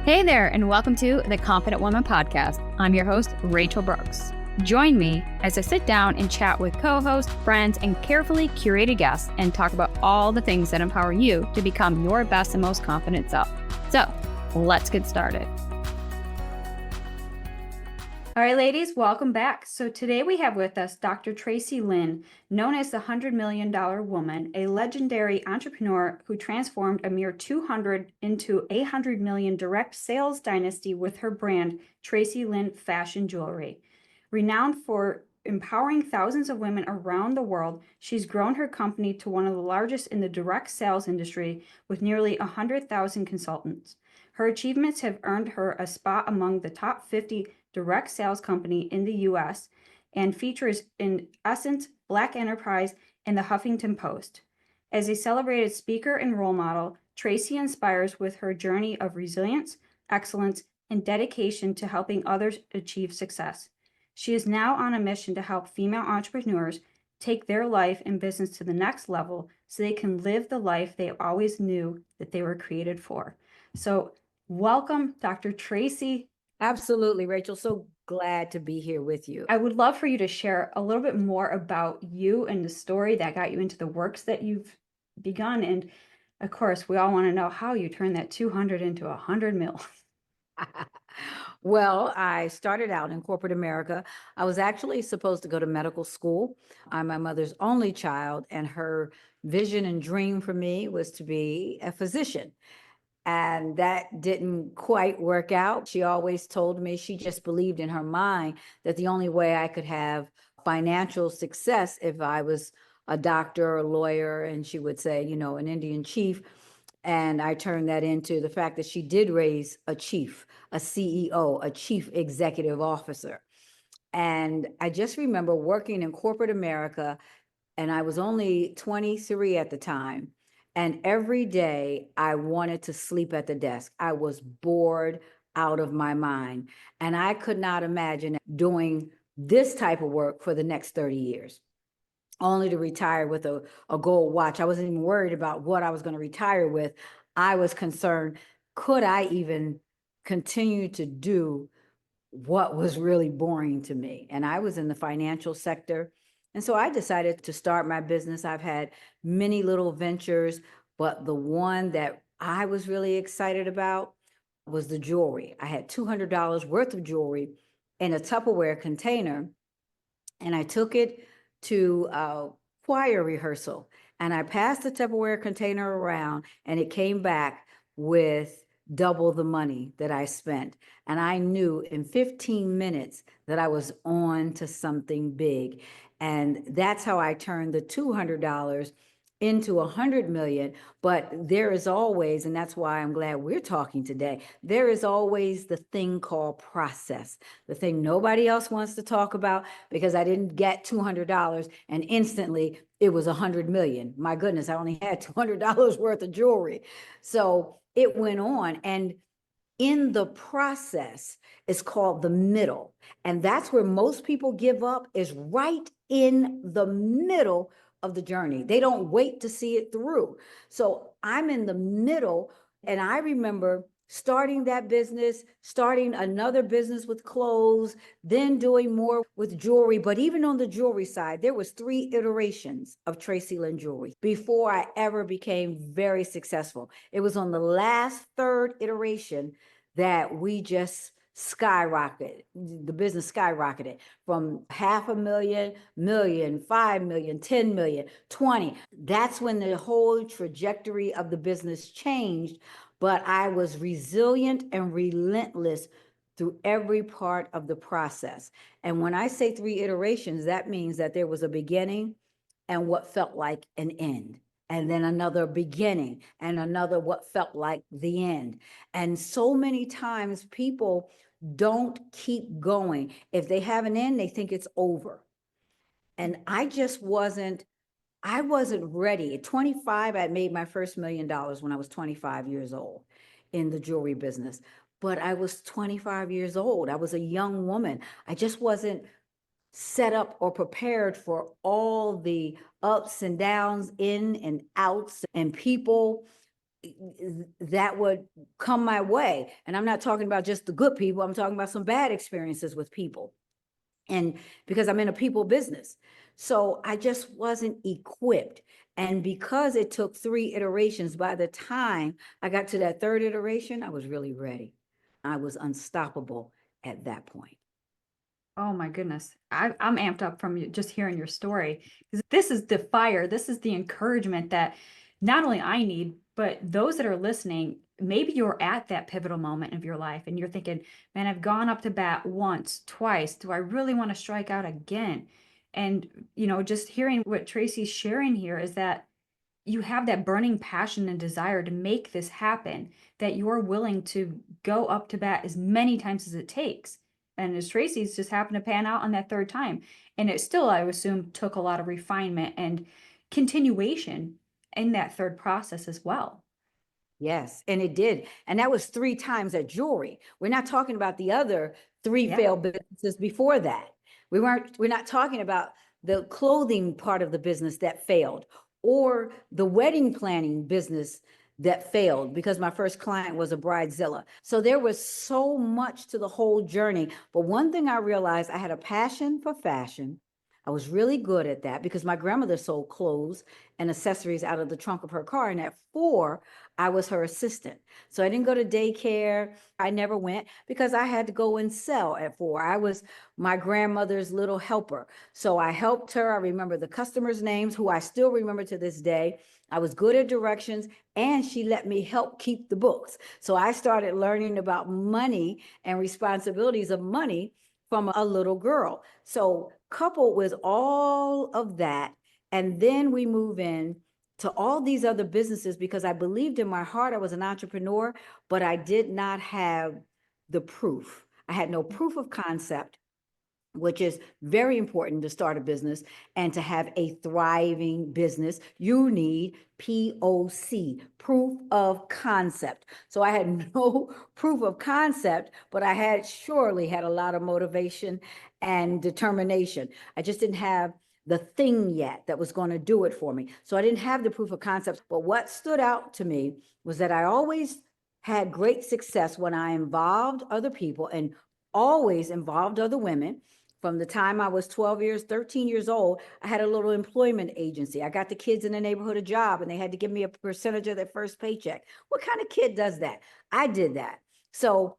Hey there, and welcome to the Confident Woman Podcast. I'm your host, Rachel Brooks. Join me as I sit down and chat with co-hosts, friends, and carefully curated guests and talk about all the things that empower you to become your best and most confident self. So, let's get started. All right, ladies, welcome back. So today we have with us Dr. Traci Lynn, known as the $100 Million Woman, a legendary entrepreneur who transformed a mere 200 into a 100 million direct sales dynasty with her brand, Traci Lynn Fashion Jewelry. Renowned for empowering thousands of women around the world, she's grown her company to one of the largest in the direct sales industry with nearly 100,000 consultants. Her achievements have earned her a spot among the top 50 direct sales company in the US and features in Essence, Black Enterprise, and the Huffington Post. As a celebrated speaker and role model, Traci inspires with her journey of resilience, excellence, and dedication to helping others achieve success. She is now on a mission to help female entrepreneurs take their life and business to the next level so they can live the life they always knew that they were created for. So welcome, Dr. Traci. Absolutely, Rachel. So glad to be here with you. I would love for you to share a little bit more about you and the story that got you into the works that you've begun. And of course, we all want to know how you turned that 200 into 100 mil. Well, I started out in corporate America. I was actually supposed to go to medical school. I'm my mother's only child, and her vision and dream for me was to be a physician. And that didn't quite work out. She always told me she just believed in her mind that the only way I could have financial success if I was a doctor or a lawyer, and she would say, an Indian chief. And I turned that into the fact that she did raise a chief, a CEO, a chief executive officer. And I just remember working in corporate America, and I was only 23 at the time. And every day I wanted to sleep at the desk. I was bored out of my mind. And I could not imagine doing this type of work for the next 30 years, only to retire with a gold watch. I wasn't even worried about what I was going to retire with. I was concerned, could I even continue to do what was really boring to me? And I was in the financial sector. And so I decided to start my business. I've had many little ventures, but the one that I was really excited about was the jewelry. I had $200 worth of jewelry in a Tupperware container, and I took it to a choir rehearsal. And I passed the Tupperware container around, and it came back with double the money that I spent. And I knew in 15 minutes that I was on to something big. And that's how I turned the $200 into 100 million. But there is always, and that's why I'm glad we're talking today, there is always the thing called process, the thing nobody else wants to talk about, because I didn't get $200 and instantly it was 100 million. My goodness, I only had $200 worth of jewelry. So it went on. And in the process, it's called the middle. And that's where most people give up, is right in the middle of the journey. They don't wait to see it through. So I'm in the middle, and I remember starting that business, starting another business with clothes, then doing more with jewelry. But even on the jewelry side, there was 3 iterations of Traci Lynn Jewelry before I ever became very successful. It was on the last 3rd iteration that we just skyrocketed. The business skyrocketed from 500,000, million, 5 million, 10 million, 20. That's when the whole trajectory of the business changed. But I was resilient and relentless through every part of the process. And when I say 3 iterations, that means that there was a beginning and what felt like an end, and then another beginning and another what felt like the end. And so many times people don't keep going. If they have an end, they think it's over. And I wasn't ready. At 25, I made my first $1 million when I was 25 years old in the jewelry business. But I was 25 years old. I was a young woman. I just wasn't set up or prepared for all the ups and downs, in and outs, and people that would come my way. And I'm not talking about just the good people, I'm talking about some bad experiences with people. And because I'm in a people business. So I just wasn't equipped. And because it took 3 iterations, by the time I got to that 3rd iteration, I was really ready. I was unstoppable at that point. Oh my goodness. I'm amped up from just hearing your story. 'Cause this is the fire. This is the encouragement that not only I need, but those that are listening, maybe you're at that pivotal moment of your life and you're thinking, man, I've gone up to bat once, twice. Do I really want to strike out again? And, just hearing what Traci's sharing here is that you have that burning passion and desire to make this happen, that you're willing to go up to bat as many times as it takes. And as Traci's just happened to pan out on that 3rd time. And it still, I assume, took a lot of refinement and continuation in that 3rd process as well. Yes, and it did. And that was 3 times at jewelry. We're not talking about the other 3 Yeah. failed businesses before that. We're not talking about the clothing part of the business that failed, or the wedding planning business that failed, because my first client was a bridezilla. So there was so much to the whole journey. But one thing I realized, I had a passion for fashion. I was really good at that because my grandmother sold clothes and accessories out of the trunk of her car. And at 4, I was her assistant. So I didn't go to daycare. I never went because I had to go and sell at 4. I was my grandmother's little helper. So I helped her. I remember the customers' names, who I still remember to this day. I was good at directions, and she let me help keep the books. So I started learning about money and responsibilities of money from a little girl. So coupled with all of that, and then we move in to all these other businesses because I believed in my heart I was an entrepreneur, but I did not have the proof. I had no proof of concept, which is very important to start a business. And to have a thriving business, you need POC, proof of concept. So I had no proof of concept, but I had surely had a lot of motivation and determination. I just didn't have the thing yet that was going to do it for me. So I didn't have the proof of concept. But what stood out to me was that I always had great success when I involved other people, and always involved other women. From the time I was 13 years old, I had a little employment agency. I got the kids in the neighborhood a job, and they had to give me a percentage of their first paycheck. What kind of kid does that? I did that. So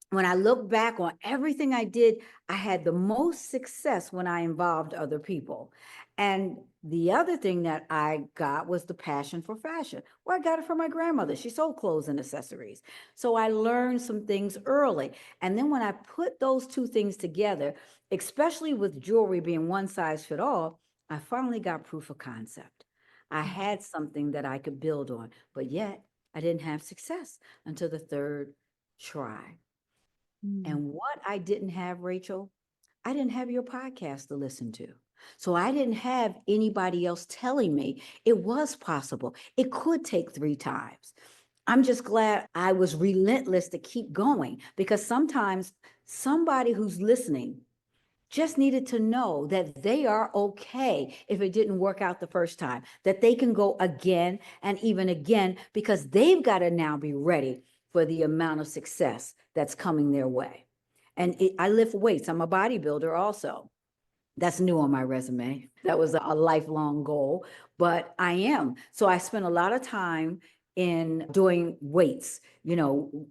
when I look back on everything I did, I had the most success when I involved other people. And the other thing that I got was the passion for fashion. Well, I got it from my grandmother. She sold clothes and accessories. So I learned some things early. And then when I put those 2 things together, especially with jewelry being one size fit all, I finally got proof of concept. I had something that I could build on, but yet I didn't have success until the 3rd try. And what I didn't have, Rachel, I didn't have your podcast to listen to. So I didn't have anybody else telling me it was possible. It could take 3 times. I'm just glad I was relentless to keep going, because sometimes somebody who's listening just needed to know that they are okay if it didn't work out the first time, that they can go again and even again, because they've got to now be ready for the amount of success that's coming their way. And I lift weights. I'm a bodybuilder also. That's new on my resume. That was a lifelong goal, but I am. So I spent a lot of time in doing weights,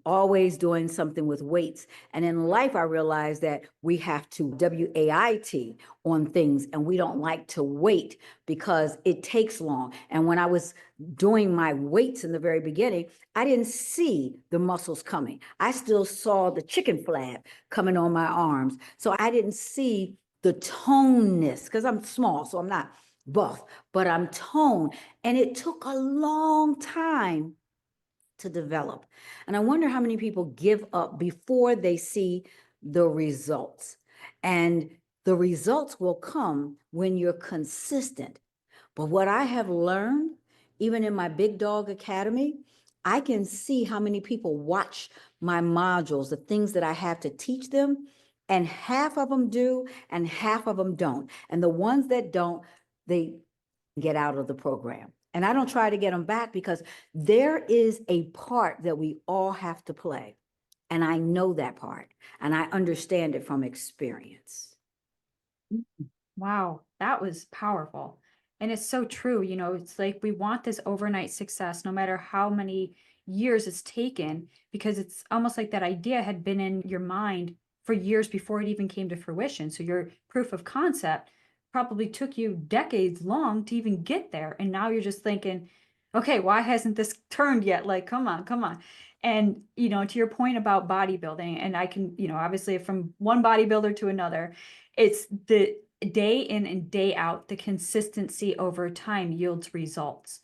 always doing something with weights. And in life, I realized that we have to WAIT on things, and we don't like to wait because it takes long. And when I was doing my weights in the very beginning, I didn't see the muscles coming. I still saw the chicken flap coming on my arms. So I didn't see the toneness, because I'm small, so I'm not buff, but I'm toned. And it took a long time to develop. And I wonder how many people give up before they see the results. And the results will come when you're consistent. But what I have learned, even in my Big Dog Academy, I can see how many people watch my modules, the things that I have to teach them, and half of them do and half of them don't. And the ones that don't, they get out of the program. And I don't try to get them back because there is a part that we all have to play. And I know that part and I understand it from experience. Wow, that was powerful. And it's so true. It's like we want this overnight success, no matter how many years it's taken, because it's almost like that idea had been in your mind for years before it even came to fruition. So your proof of concept probably took you decades long to even get there. And now you're just thinking, okay, why hasn't this turned yet? Like, come on, come on. And, to your point about bodybuilding, and I can, obviously from one bodybuilder to another, it's the day in and day out, the consistency over time yields results.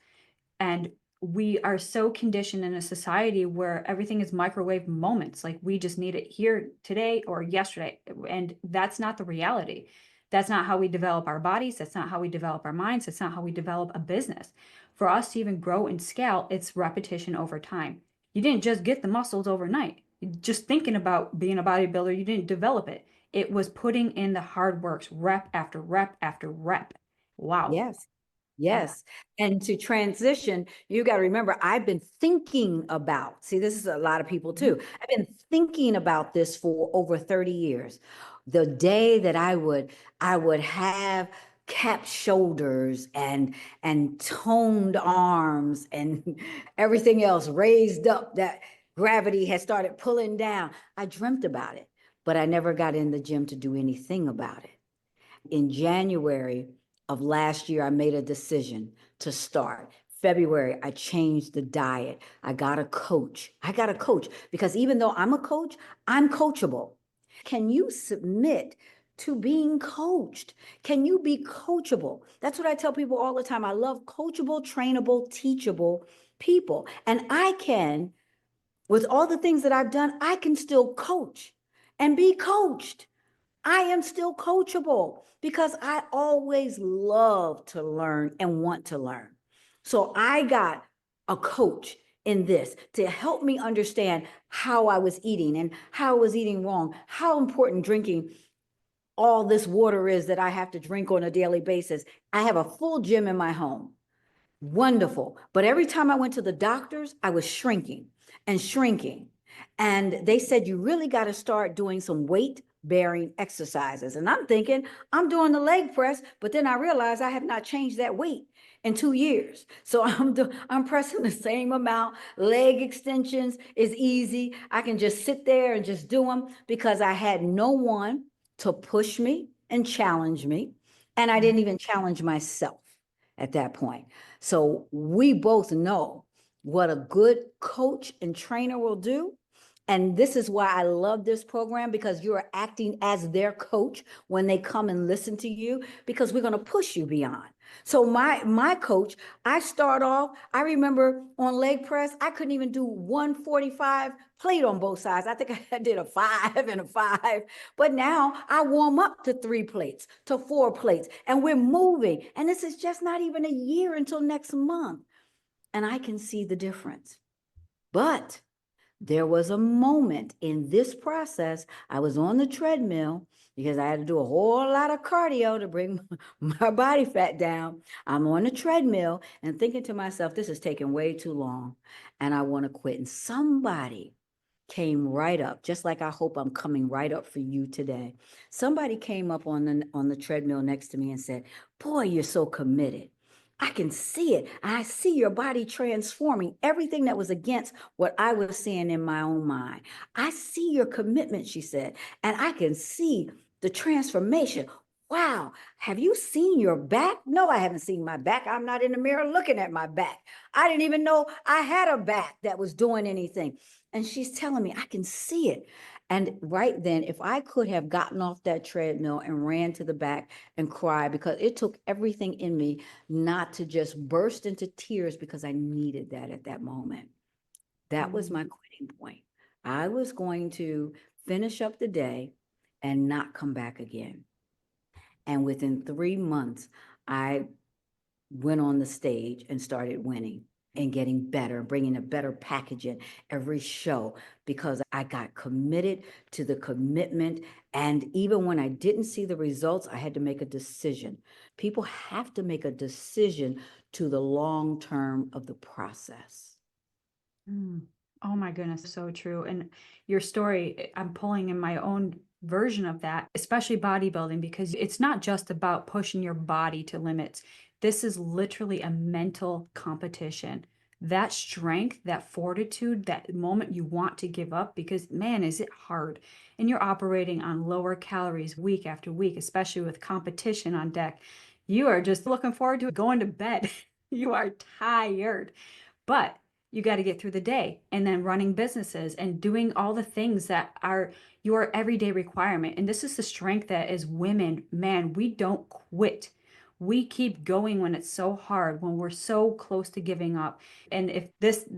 And we are so conditioned in a society where everything is microwave moments. Like we just need it here today or yesterday. And that's not the reality. That's not how we develop our bodies. That's not how we develop our minds. That's not how we develop a business. For us to even grow and scale, it's repetition over time. You didn't just get the muscles overnight. Just thinking about being a bodybuilder, you didn't develop it. It was putting in the hard works, rep after rep after rep. Wow. Yes. Yeah. Yes. And to transition, you got to remember, I've been thinking about, see, this is a lot of people too. I've been thinking about this for over 30 years. The day that I would have capped shoulders and toned arms and everything else raised up, that gravity has started pulling down. I dreamt about it, but I never got in the gym to do anything about it. In January of last year, I made a decision to start. February, I changed the diet. I got a coach. Because even though I'm a coach, I'm coachable. Can you submit to being coached? Can you be coachable? That's what I tell people all the time. I love coachable, trainable, teachable people. And I can, with all the things that I've done, I can still coach and be coached. I am still coachable because I always love to learn and want to learn. So I got a coach in this to help me understand how I was eating and how I was eating wrong, how important drinking all this water is that I have to drink on a daily basis. I have a full gym in my home. Wonderful. But every time I went to the doctors, I was shrinking and shrinking. And they said, you really got to start doing some weight bearing exercises. And I'm thinking, I'm doing the leg press, but then I realized I have not changed that weight in 2 years. So I'm pressing the same amount. Leg extensions is easy. I can just sit there and just do them because I had no one to push me and challenge me. And I didn't even challenge myself at that point. So we both know what a good coach and trainer will do. And this is why I love this program, because you're acting as their coach when they come and listen to you, because we're going to push you beyond. So my coach, I start off, I remember on leg press, I couldn't even do 145 plate on both sides. I think I did a 5 and a 5, but now I warm up to 3 plates, to 4 plates, and we're moving. And this is just not even a year until next month. And I can see the difference. But there was a moment in this process, I was on the treadmill because I had to do a whole lot of cardio to bring my body fat down. I'm on the treadmill and thinking to myself, this is taking way too long and I want to quit. And somebody came right up, just like I hope I'm coming right up for you today. Somebody came up on the treadmill next to me and said, boy, you're so committed. I can see it. I see your body transforming everything that was against what I was seeing in my own mind. I see your commitment, she said, and I can see the transformation. Wow, have you seen your back? No, I haven't seen my back. I'm not in the mirror looking at my back. I didn't even know I had a back that was doing anything. And she's telling me I can see it. And right then, if I could have gotten off that treadmill and ran to the back and cried, because it took everything in me not to just burst into tears, because I needed that at that moment. That was my quitting point. I was going to finish up the day and not come back again. And within 3 months, I went on the stage and started winning. and getting better, bringing a better package in every show because I got committed to the commitment. And even when I didn't see the results, I had to make a decision. People have to make a decision to the long term of the process. Mm. Oh my goodness, so true. And your story, I'm pulling in my own version of that, especially bodybuilding, because it's not just about pushing your body to limits. This is literally a mental competition. That strength, that fortitude, that moment you want to give up, because man, is it hard. And you're operating on lower calories week after week, especially with competition on deck. You are just looking forward to going to bed. You are tired. But you got to get through the day and then running businesses and doing all the things that are your everyday requirement. And this is the strength that as women, man, we don't quit. We keep going when it's so hard, when we're so close to giving up. And if this,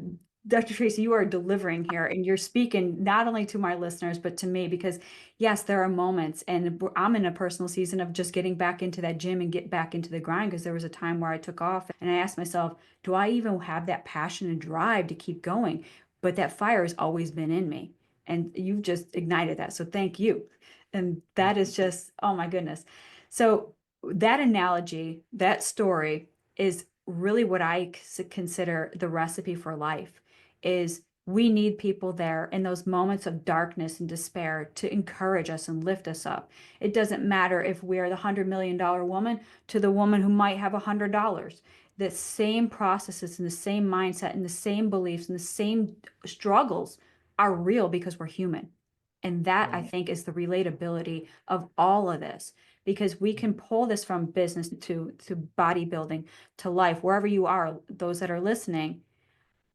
Dr. Traci, you are delivering here and you're speaking not only to my listeners, but to me, because yes, there are moments, and I'm in a personal season of just getting back into that gym and get back into the grind, because there was a time where I took off and I asked myself, do I even have that passion and drive to keep going? But that fire has always been in me. And you've just ignited that. So thank you. And that is just, oh my goodness. So that analogy, that story is really what I consider the recipe for life is we need people there in those moments of darkness and despair to encourage us and lift us up. It doesn't matter if we're the $100 million woman to the woman who might have $100. The same processes and the same mindset and the same beliefs and the same struggles are real because we're human. And that I think is the relatability of all of this, because we can pull this from business to bodybuilding to life, wherever you are, those that are listening.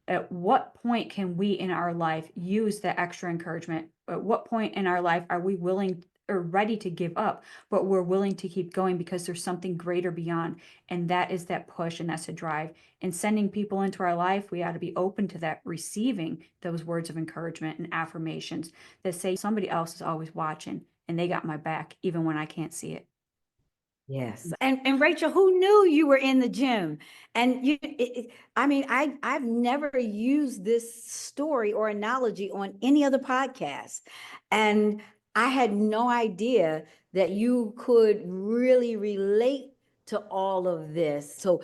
At what point can we in our life use the extra encouragement? At what point in our life are we willing or ready to give up, but we're willing to keep going because there's something greater beyond? And that is that push and that's a drive. And sending people into our life, we ought to be open to that, receiving those words of encouragement and affirmations that say somebody else is always watching and they got my back, even when I can't see it. Yes. And Rachel, who knew you were in the gym? And I mean, I've never used this story or analogy on any other podcast. And I had no idea that you could really relate to all of this. So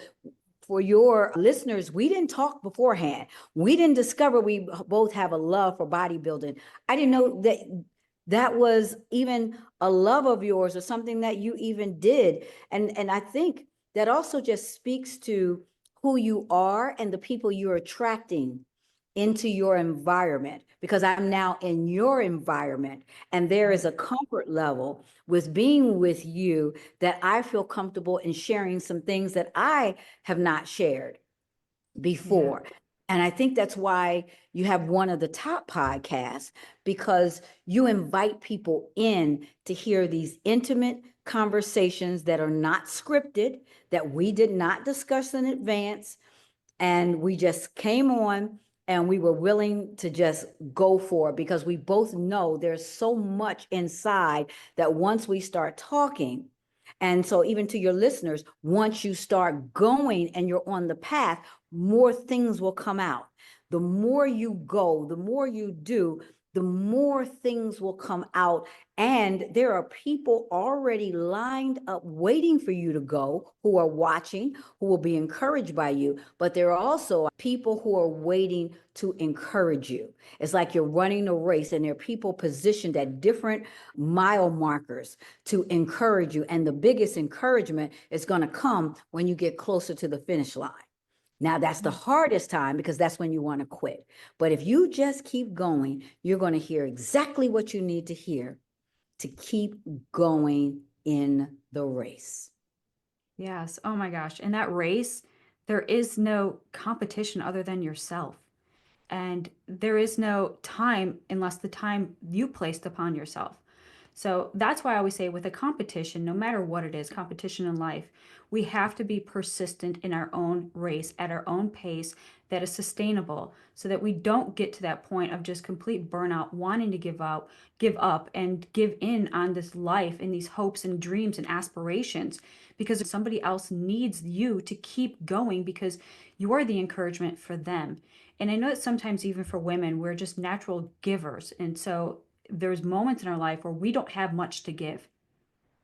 for your listeners, we didn't talk beforehand. We didn't discover we both have a love for bodybuilding. I didn't know that that was even a love of yours or something that you even did. And I think that also just speaks to who you are and the people you're attracting into your environment, because I'm now in your environment and there is a comfort level with being with you that I feel comfortable in sharing some things that I have not shared Yeah. before. And I think that's why you have one of the top podcasts, because you invite people in to hear these intimate conversations that are not scripted, that we did not discuss in advance. And we just came on and we were willing to just go for it because we both know there's so much inside that once we start talking, and so even to your listeners, once you start going and you're on the path, more things will come out. The more you go, the more you do, the more things will come out. And there are people already lined up waiting for you to go, who are watching, who will be encouraged by you. But there are also people who are waiting to encourage you. It's like you're running a race and there are people positioned at different mile markers to encourage you. And the biggest encouragement is going to come when you get closer to the finish line. Now, that's the hardest time because that's when you want to quit. But if you just keep going, you're going to hear exactly what you need to hear to keep going in the race. Yes. Oh my gosh. In that race, there is no competition other than yourself. And there is no time unless the time you placed upon yourself. So that's why I always say with a competition, no matter what it is, competition in life, we have to be persistent in our own race at our own pace that is sustainable so that we don't get to that point of just complete burnout, wanting to give up and give in on this life and these hopes and dreams and aspirations because somebody else needs you to keep going because you're the encouragement for them. And I know that sometimes even for women, we're just natural givers. And so there's moments in our life where we don't have much to give.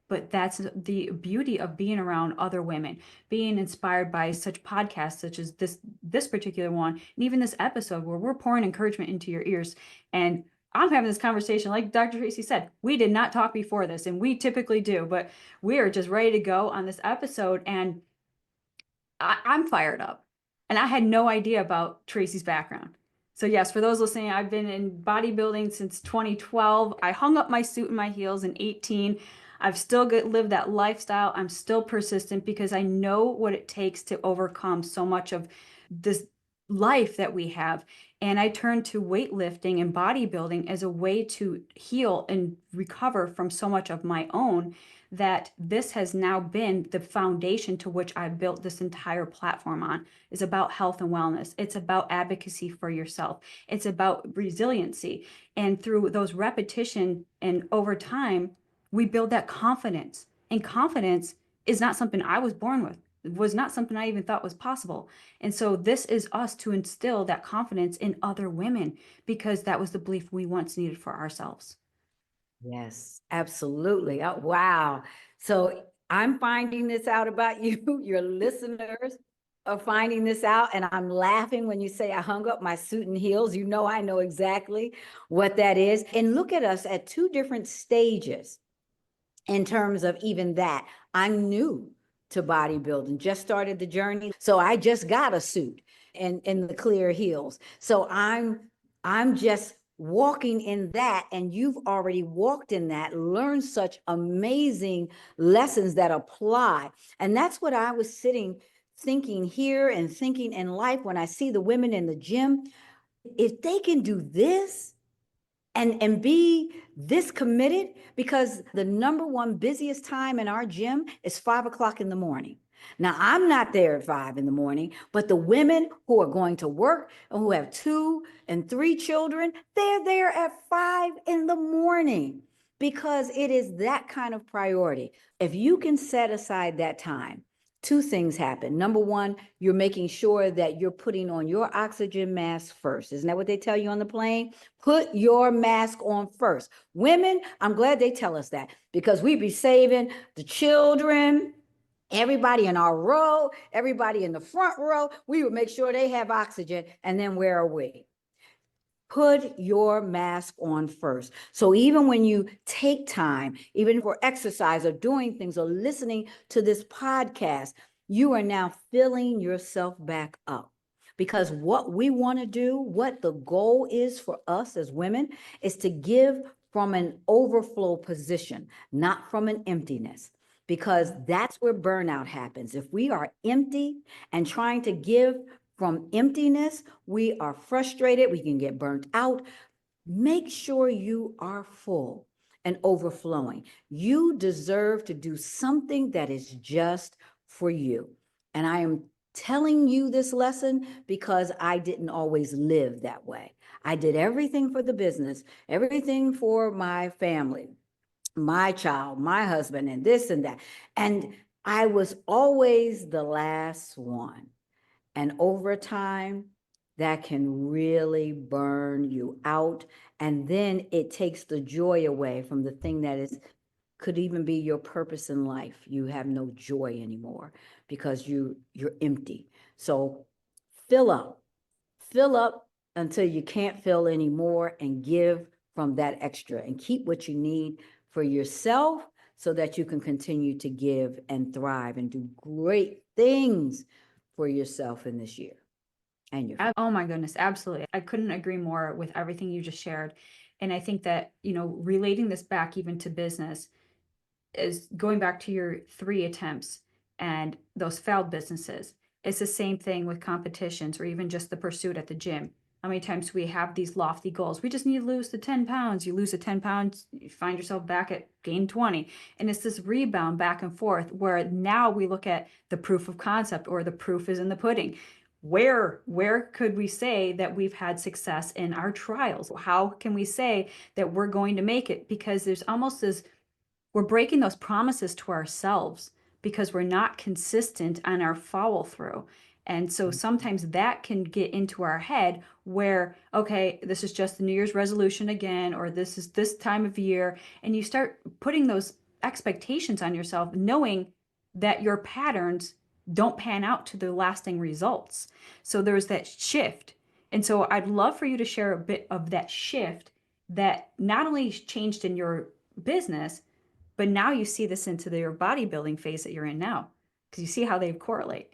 But that's the beauty of being around other women, being inspired by such podcasts such as this particular one, and even this episode where we're pouring encouragement into your ears. And I'm having this conversation, like Dr. Tracy said, we did not talk before this, and we typically do, but we are just ready to go on this episode. And I'm fired up. And I had no idea about Tracy's background. So, yes, for those listening, I've been in bodybuilding since 2012. I hung up my suit and my heels in 18. I've still lived that lifestyle. I'm still persistent because I know what it takes to overcome so much of this life that we have. And I turned to weightlifting and bodybuilding as a way to heal and recover from so much of my own that this has now been the foundation to which I've built this entire platform on is about health and wellness. It's about advocacy for yourself. It's about resiliency. And through those repetition and over time, we build that confidence. And confidence is not something I was born with. It was not something I even thought was possible. And so this is us to instill that confidence in other women because that was the belief we once needed for ourselves. Yes, absolutely. Oh, wow. So I'm finding this out about you. Your listeners are finding this out. And I'm laughing when you say I hung up my suit and heels. You know, I know exactly what that is. And look at us at two different stages in terms of even that. I'm new to bodybuilding, just started the journey. So I just got a suit and in the clear heels. So I'm just walking in that, and you've already walked in that, learned such amazing lessons that apply. And that's what I was thinking here and thinking in life when I see the women in the gym. If they can do this, and be this committed, because the number one busiest time in our gym is 5 o'clock in the morning. Now, I'm not there at 5 in the morning, but the women who are going to work and who have 2 and 3 children, they're there at 5 in the morning because it is that kind of priority. If you can set aside that time, two things happen. Number one, you're making sure that you're putting on your oxygen mask first. Isn't that what they tell you on the plane? Put your mask on first. Women, I'm glad they tell us that because we be saving the children, everybody in our row, everybody in the front row. We would make sure they have oxygen. And then where are we? Put your mask on first. So even when you take time, even for exercise or doing things or listening to this podcast, you are now filling yourself back up. Because what we want to do, what the goal is for us as women, is to give from an overflow position, not from an emptiness. Because that's where burnout happens. If we are empty and trying to give from emptiness, we are frustrated, we can get burnt out. Make sure you are full and overflowing. You deserve to do something that is just for you. And I am telling you this lesson because I didn't always live that way. I did everything for the business, everything for my family, my child, my husband, and this and that. And I was always the last one. And over time, that can really burn you out. And then it takes the joy away from the thing that could even be your purpose in life. You have no joy anymore because you're empty. So fill up until you can't fill anymore and give from that extra and keep what you need for yourself so that you can continue to give and thrive and do great things for yourself in this year and your family. Oh my goodness, absolutely. I couldn't agree more with everything you just shared. And I think that, relating this back even to business is going back to your 3 attempts and those failed businesses. It's the same thing with competitions or even just the pursuit at the gym. How many times do we have these lofty goals? We just need to lose the 10 pounds. You lose the 10 pounds, you find yourself back at gain 20. And it's this rebound back and forth where now we look at the proof of concept, or the proof is in the pudding. Where could we say that we've had success in our trials? How can we say that we're going to make it? Because there's almost this, we're breaking those promises to ourselves because we're not consistent on our follow through. And so sometimes that can get into our head where, okay, this is just the New Year's resolution again, or this is this time of year. And you start putting those expectations on yourself, knowing that your patterns don't pan out to the lasting results. So there's that shift. And so I'd love for you to share a bit of that shift that not only changed in your business, but now you see this into your bodybuilding phase that you're in now, because you see how they correlate.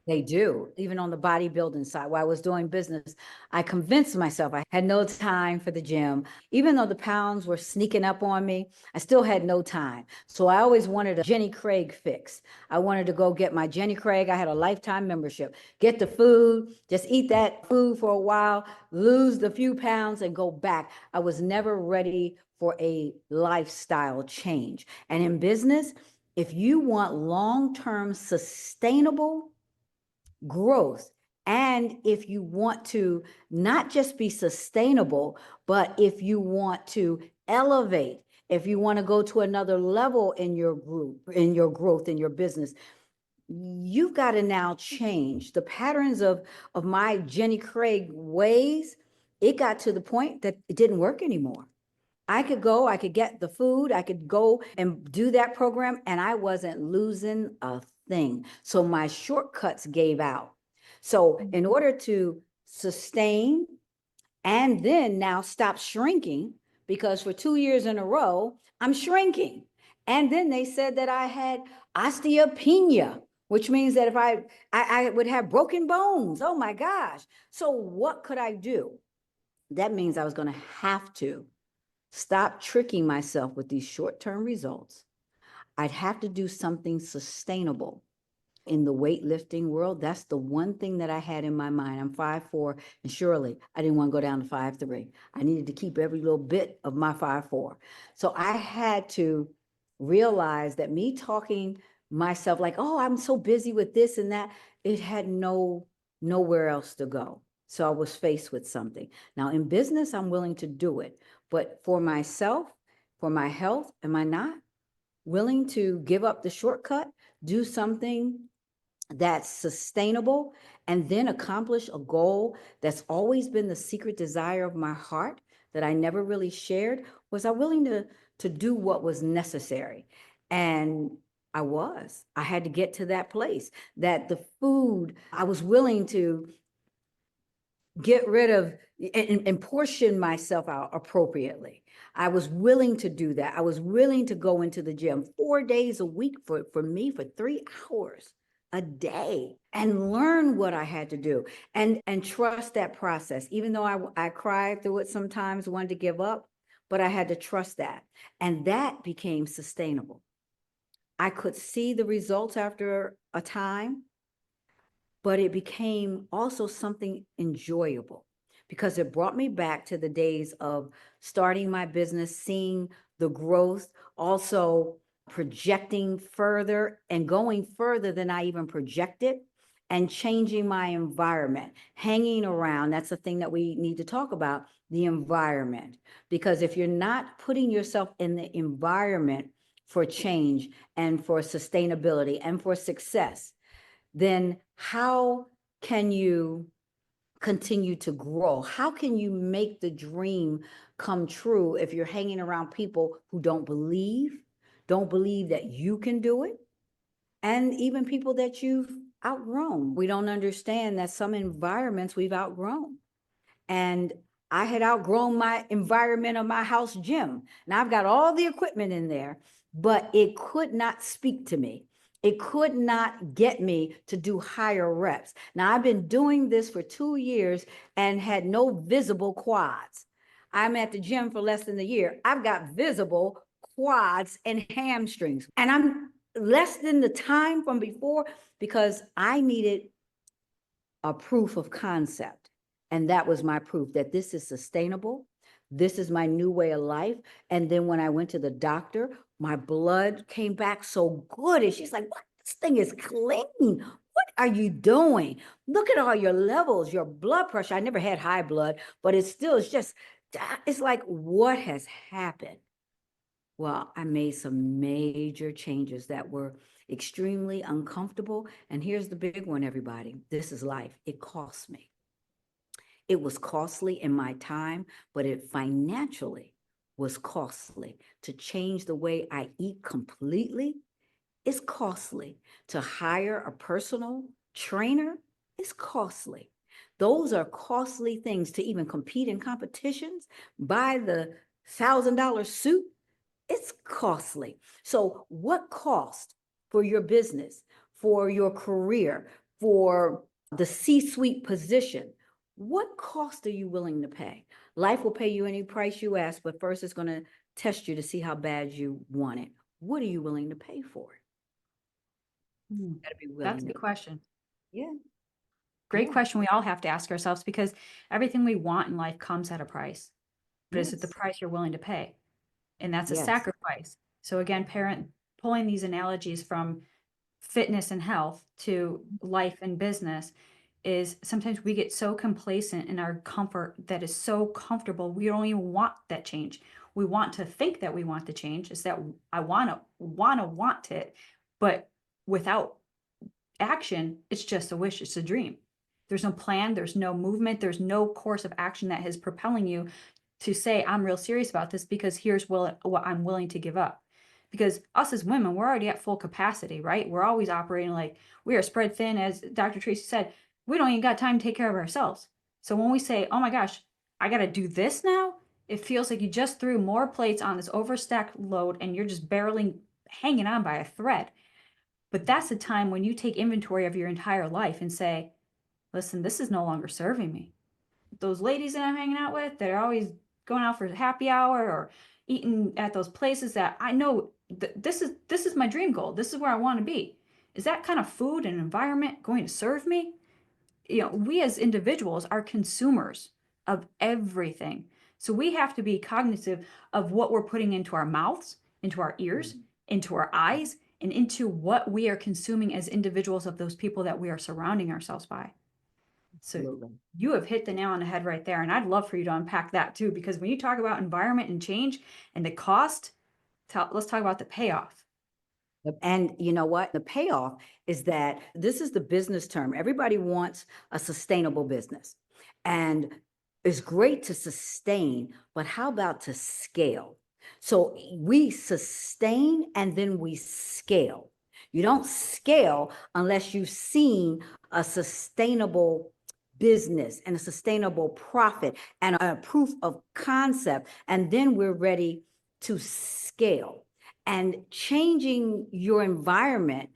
They do. Even on the bodybuilding side, while I was doing business, I convinced myself I had no time for the gym. Even though the pounds were sneaking up on me, I still had no time. So I always wanted a Jenny Craig fix. I wanted to go get my Jenny Craig. I had a lifetime membership. Get the food, just eat that food for a while, lose the few pounds and go back. I was never ready for a lifestyle change. And in business, if you want long-term sustainable growth, and if you want to not just be sustainable, but if you want to elevate, if you want to go to another level in your group, in your growth, in your business, you've got to now change the patterns of my Jenny Craig ways. It got to the point that it didn't work anymore. I could get the food, I could go and do that program, and I wasn't losing a thing. So my shortcuts gave out. So in order to sustain and then now stop shrinking, because for 2 years in a row, I'm shrinking. And then they said that I had osteopenia, which means that if I would have broken bones. Oh my gosh. So what could I do? That means I was going to have to stop tricking myself with these short-term results. I'd have to do something sustainable. In the weightlifting world, that's the one thing that I had in my mind. I'm 5'4", and surely I didn't want to go down to 5'3". I needed to keep every little bit of my 5'4". So I had to realize that me talking myself like, oh, I'm so busy with this and that, it had nowhere else to go. So I was faced with something. Now in business, I'm willing to do it. But for myself, for my health, am I not willing to give up the shortcut, do something that's sustainable, and then accomplish a goal that's always been the secret desire of my heart that I never really shared? Was I willing to do what was necessary? And I had to get to that place that the food, I was willing to get rid of and portion myself out appropriately. I was willing to do that. I was willing to go into the gym 4 days a week for me for 3 hours a day and learn what I had to do and trust that process. Even though I cried through it sometimes, wanted to give up, but I had to trust that. And that became sustainable. I could see the results after a time, but it became also something enjoyable because it brought me back to the days of starting my business, seeing the growth, also projecting further and going further than I even projected, and changing my environment, hanging around. That's the thing that we need to talk about, the environment. Because if you're not putting yourself in the environment for change and for sustainability and for success, then how can you continue to grow? How can you make the dream come true if you're hanging around people who don't believe that you can do it, and even people that you've outgrown? We don't understand that some environments we've outgrown. And I had outgrown my environment of my house gym. Now I've got all the equipment in there, but it could not speak to me. It could not get me to do higher reps. Now I've been doing this for 2 years and had no visible quads. I'm at the gym for less than a year. I've got visible quads and hamstrings, and I'm less than the time from before because I needed a proof of concept. And that was my proof that this is sustainable. This is my new way of life. And then when I went to the doctor, my blood came back so good. And she's like, what? This thing is clean. What are you doing? Look at all your levels, your blood pressure. I never had high blood, but it's just, it's like, what has happened? Well, I made some major changes that were extremely uncomfortable. And here's the big one, everybody. This is life. It cost me. It was costly in my time, but it financially was costly. To change the way I eat completely is costly. To hire a personal trainer is costly. Those are costly things. To even compete in competitions, buy the $1,000 suit, it's costly. So what cost for your business, for your career, for the C-suite position? What cost are you willing to pay? Life will pay you any price you ask, but first it's going to test you to see how bad you want it. What are you willing to pay for it? You gotta be That's willing a to. good question. Yeah. Great Yeah. question we all have to ask ourselves, because everything we want in life comes at a price. But is it the Yes. price you're willing to pay? And that's a Yes. sacrifice. So again, parent pulling these analogies from fitness and health to life and business is sometimes we get so complacent in our comfort that is so comfortable we don't even want that change. We want to think that we want the change, is that I want it, but without action, it's just a wish, it's a dream. There's no plan, there's no movement, there's no course of action that is propelling you to say, I'm real serious about this, because here's what I'm willing to give up. Because us as women, we're already at full capacity, right? We're always operating like we are spread thin, as Dr. Tracy said. We don't even got time to take care of ourselves. So when we say, oh my gosh, I got to do this now, it feels like you just threw more plates on this overstacked load and you're just barely hanging on by a thread. But that's the time when you take inventory of your entire life and say, listen, this is no longer serving me. Those ladies that I'm hanging out with that are always going out for happy hour or eating at those places that I know this is my dream goal. This is where I want to be. Is that kind of food and environment going to serve me? We as individuals are consumers of everything. So we have to be cognitive of what we're putting into our mouths, into our ears, into our eyes, and into what we are consuming as individuals of those people that we are surrounding ourselves by. So Absolutely. you have hit the nail on the head right there. And I'd love for you to unpack that too, because when you talk about environment and change and the cost, let's talk about the payoff. And you know what? The payoff is that this is the business term. Everybody wants a sustainable business. And it's great to sustain, but how about to scale? So we sustain and then we scale. You don't scale unless you've seen a sustainable business and a sustainable profit and a proof of concept. And then we're ready to scale. And changing your environment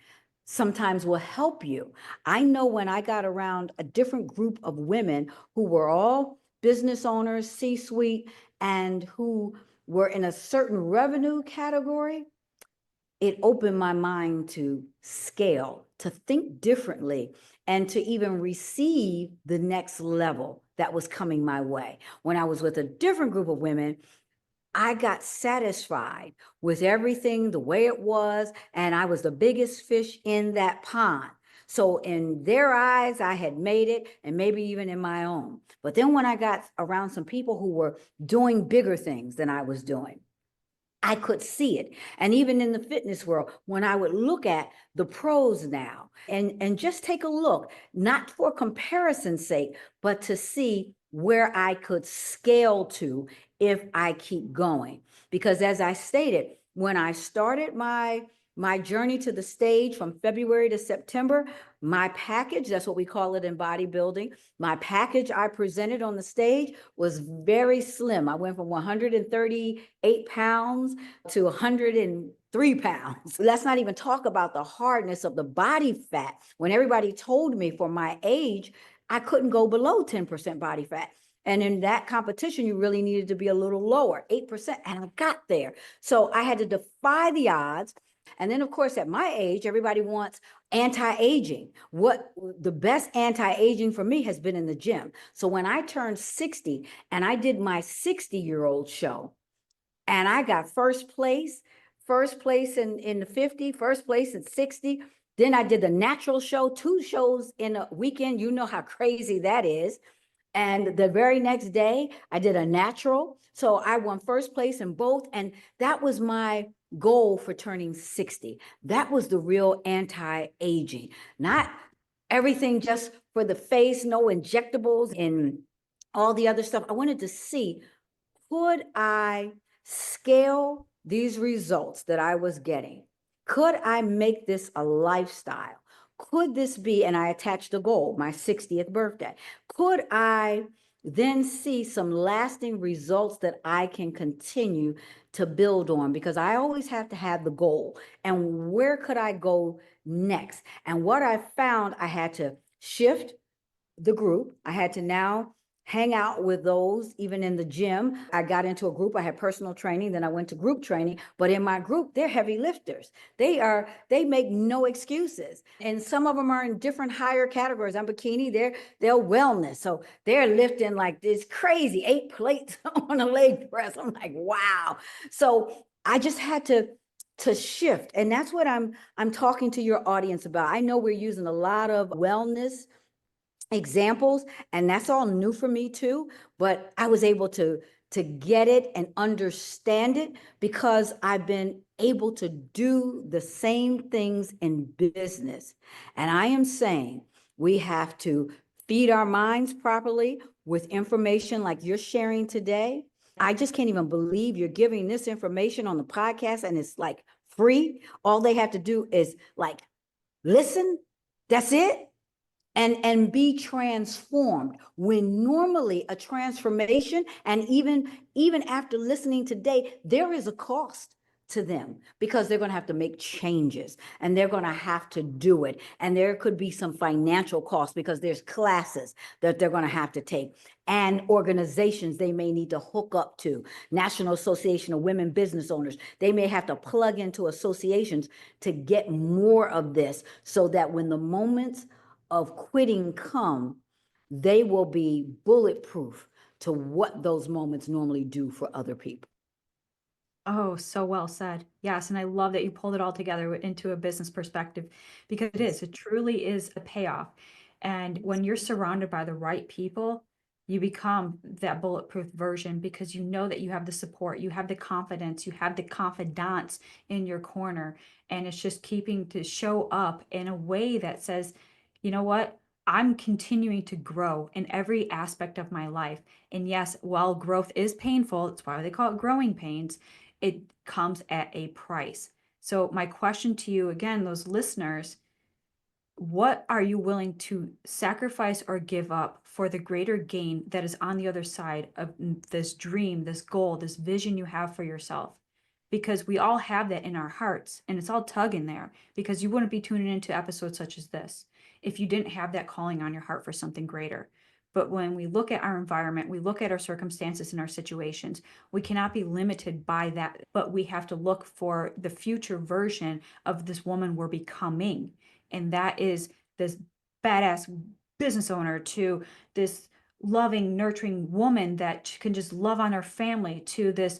sometimes will help you. I know when I got around a different group of women who were all business owners, C-suite, and who were in a certain revenue category, it opened my mind to scale, to think differently, and to even receive the next level that was coming my way. When I was with a different group of women, I got satisfied with everything the way it was, and I was the biggest fish in that pond. So in their eyes, I had made it, and maybe even in my own. But then when I got around some people who were doing bigger things than I was doing, I could see it. And even in the fitness world, when I would look at the pros now and just take a look, not for comparison's sake, but to see where I could scale to if I keep going. Because as I stated, when I started my journey to the stage from February to September, my package, that's what we call it in bodybuilding, my package I presented on the stage was very slim. I went from 138 pounds to 103 pounds. Let's not even talk about the hardness of the body fat. When everybody told me for my age, I couldn't go below 10% body fat. And in that competition, you really needed to be a little lower, 8%, and I got there. So I had to defy the odds. And then, of course, at my age, everybody wants anti-aging. What the best anti-aging for me has been in the gym. So when I turned 60 and I did my 60-year-old show, and I got first place in the 50, first place at 60. Then I did the natural show, 2 shows in a weekend. You know how crazy that is. And the very next day, I did a natural. So I won first place in both. And that was my goal for turning 60. That was the real anti-aging, not everything just for the face, no injectables and all the other stuff. I wanted to see, could I scale these results that I was getting? Could I make this a lifestyle? Could this be, and I attached a goal, my 60th birthday. Could I then see some lasting results that I can continue to build on? Because I always have to have the goal. And where could I go next? And what I found, I had to shift the group. I had to now hang out with those, even in the gym. I got into a group, I had personal training, then I went to group training. But in my group, they're heavy lifters. They make no excuses. And some of them are in different higher categories. I'm bikini, they're wellness. So they're lifting like this crazy 8 plates on a leg press. I'm like, wow. So I just had to shift. And that's what I'm talking to your audience about. I know we're using a lot of wellness examples, and that's all new for me too, but I was able to get it and understand it because I've been able to do the same things in business. And I am saying we have to feed our minds properly with information like you're sharing today. I just can't even believe you're giving this information on the podcast and it's like free. All they have to do is like listen. That's it. And be transformed, when normally a transformation, and even after listening today, there is a cost to them because they're going to have to make changes and they're going to have to do it. And there could be some financial cost because there's classes that they're going to have to take and organizations they may need to hook up to. National Association of Women Business Owners, they may have to plug into associations to get more of this so that when the moments of quitting come, they will be bulletproof to what those moments normally do for other people. Oh, so well said. Yes, and I love that you pulled it all together into a business perspective because it truly is a payoff. And when you're surrounded by the right people, you become that bulletproof version because you know that you have the support, you have the confidence, you have the confidants in your corner. And it's just keeping to show up in a way that says, you know what? I'm continuing to grow in every aspect of my life. And yes, while growth is painful, that's why they call it growing pains, it comes at a price. So my question to you again, those listeners, what are you willing to sacrifice or give up for the greater gain that is on the other side of this dream, this goal, this vision you have for yourself? Because we all have that in our hearts and it's all tugging there because you wouldn't be tuning into episodes such as this if you didn't have that calling on your heart for something greater. But when we look at our environment, we look at our circumstances and our situations, we cannot be limited by that, but we have to look for the future version of this woman we're becoming. And that is this badass business owner to this loving, nurturing woman that can just love on her family to this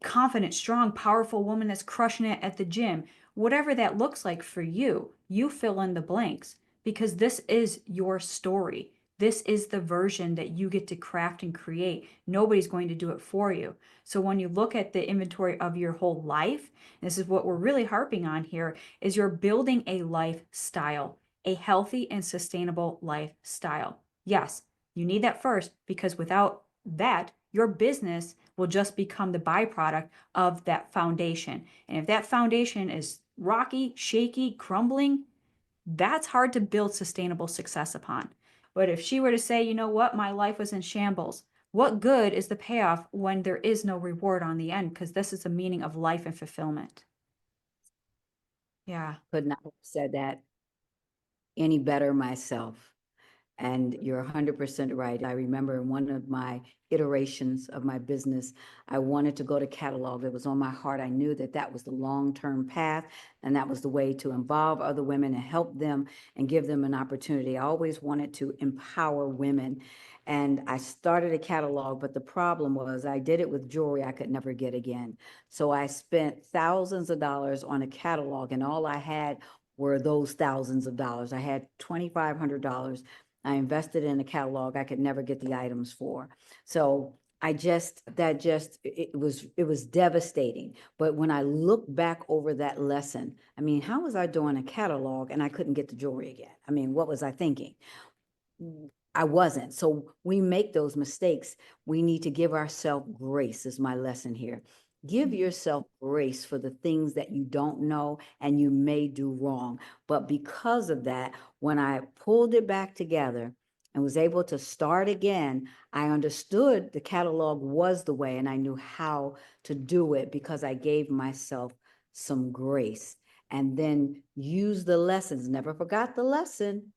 confident, strong, powerful woman that's crushing it at the gym. Whatever that looks like for you, you fill in the blanks because this is your story. This is the version that you get to craft and create. Nobody's going to do it for you. So when you look at the inventory of your whole life, this is what we're really harping on here, is you're building a lifestyle, a healthy and sustainable lifestyle. Yes, you need that first because without that, your business will just become the byproduct of that foundation. And if that foundation is rocky, shaky, crumbling, that's hard to build sustainable success upon. But if she were to say, you know what, my life was in shambles, what good is the payoff when there is no reward on the end? Because this is the meaning of life and fulfillment. Yeah. Could not have said that any better myself. And you're 100% right. I remember in one of my iterations of my business, I wanted to go to catalog. It was on my heart. I knew that that was the long-term path, and that was the way to involve other women and help them and give them an opportunity. I always wanted to empower women. And I started a catalog, but the problem was I did it with jewelry I could never get again. So I spent thousands of dollars on a catalog, and all I had were those thousands of dollars. I had $2,500. I invested in a catalog I could never get the items for. So it was devastating. But when I look back over that lesson, I mean, how was I doing a catalog and I couldn't get the jewelry again? I mean, what was I thinking? I wasn't. So we make those mistakes. We need to give ourselves grace, is my lesson here. Give yourself grace for the things that you don't know and you may do wrong. But because of that, when I pulled it back together and was able to start again, I understood the catalog was the way, and I knew how to do it because I gave myself some grace and then used the lessons, never forgot the lesson,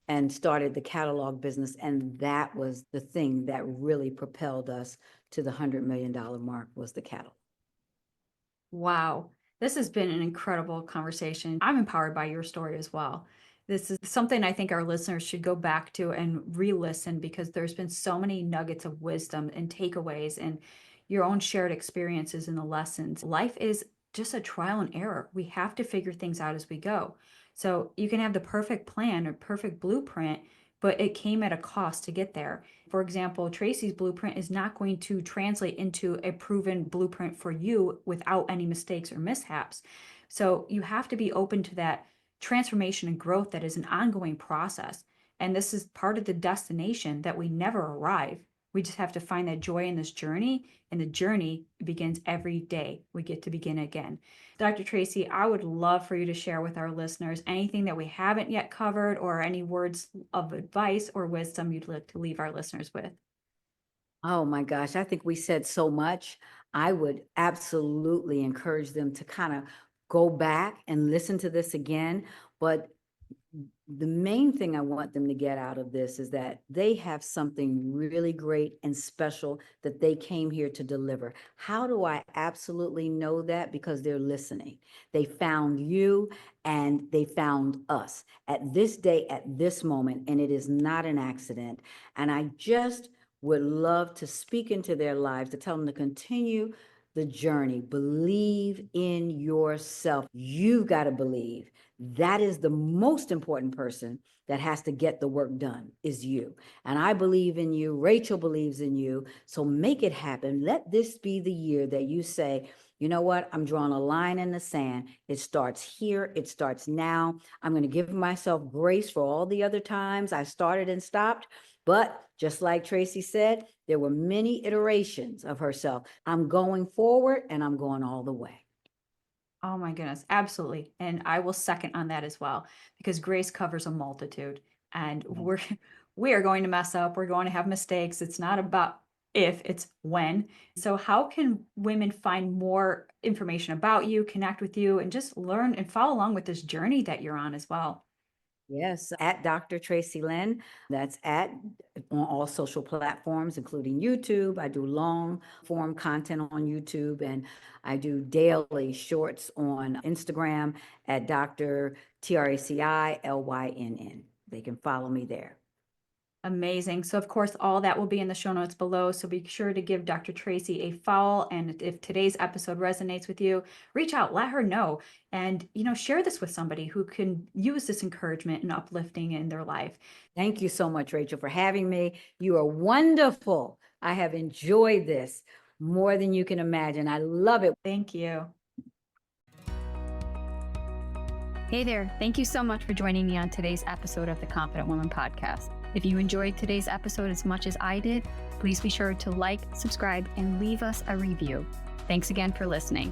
and started the catalog business. And that was the thing that really propelled us to the $100 million mark, was the catalog. Wow. This has been an incredible conversation. I'm empowered by your story as well. This is something I think our listeners should go back to and re-listen, because there's been so many nuggets of wisdom and takeaways and your own shared experiences and the lessons. Life is just a trial and error. We have to figure things out as we go. So you can have the perfect plan or perfect blueprint, but it came at a cost to get there. For example, Traci's blueprint is not going to translate into a proven blueprint for you without any mistakes or mishaps. So you have to be open to that transformation and growth that is an ongoing process. And this is part of the destination that we never arrive. We just have to find that joy in this journey, and the journey begins every day. We get to begin again. Dr. Traci, I would love for you to share with our listeners anything that we haven't yet covered, or any words of advice or wisdom you'd like to leave our listeners with. Oh my gosh, I think we said so much. I would absolutely encourage them to kind of go back and listen to this again. But the main thing I want them to get out of this is that they have something really great and special that they came here to deliver. How do I absolutely know that? Because they're listening. They found you and they found us at this day, at this moment, and it is not an accident. And I just would love to speak into their lives, to tell them to continue the journey. Believe in yourself. You've got to believe. That is the most important person that has to get the work done, is you. And I believe in you. Rachel believes in you. So make it happen. Let this be the year that you say, you know what? I'm drawing a line in the sand. It starts here. It starts now. I'm going to give myself grace for all the other times I started and stopped. But just like Traci said, there were many iterations of herself. I'm going forward and I'm going all the way. Oh my goodness, absolutely. And I will second on that as well, because grace covers a multitude, and we are going to mess up. We're going to have mistakes. It's not about if, it's when. So how can women find more information about you, connect with you, and just learn and follow along with this journey that you're on as well? Yes, at Dr. Traci Lynn. That's at on all social platforms, including YouTube. I do long form content on YouTube, and I do daily shorts on Instagram at Dr. TRACI They can follow me there. Amazing. So of course, all that will be in the show notes below. So be sure to give Dr. Traci a follow. And if today's episode resonates with you, reach out, let her know, and, share this with somebody who can use this encouragement and uplifting in their life. Thank you so much, Rachel, for having me. You are wonderful. I have enjoyed this more than you can imagine. I love it. Thank you. Hey there. Thank you so much for joining me on today's episode of the Confident Woman Podcast. If you enjoyed today's episode as much as I did, please be sure to like, subscribe, and leave us a review. Thanks again for listening.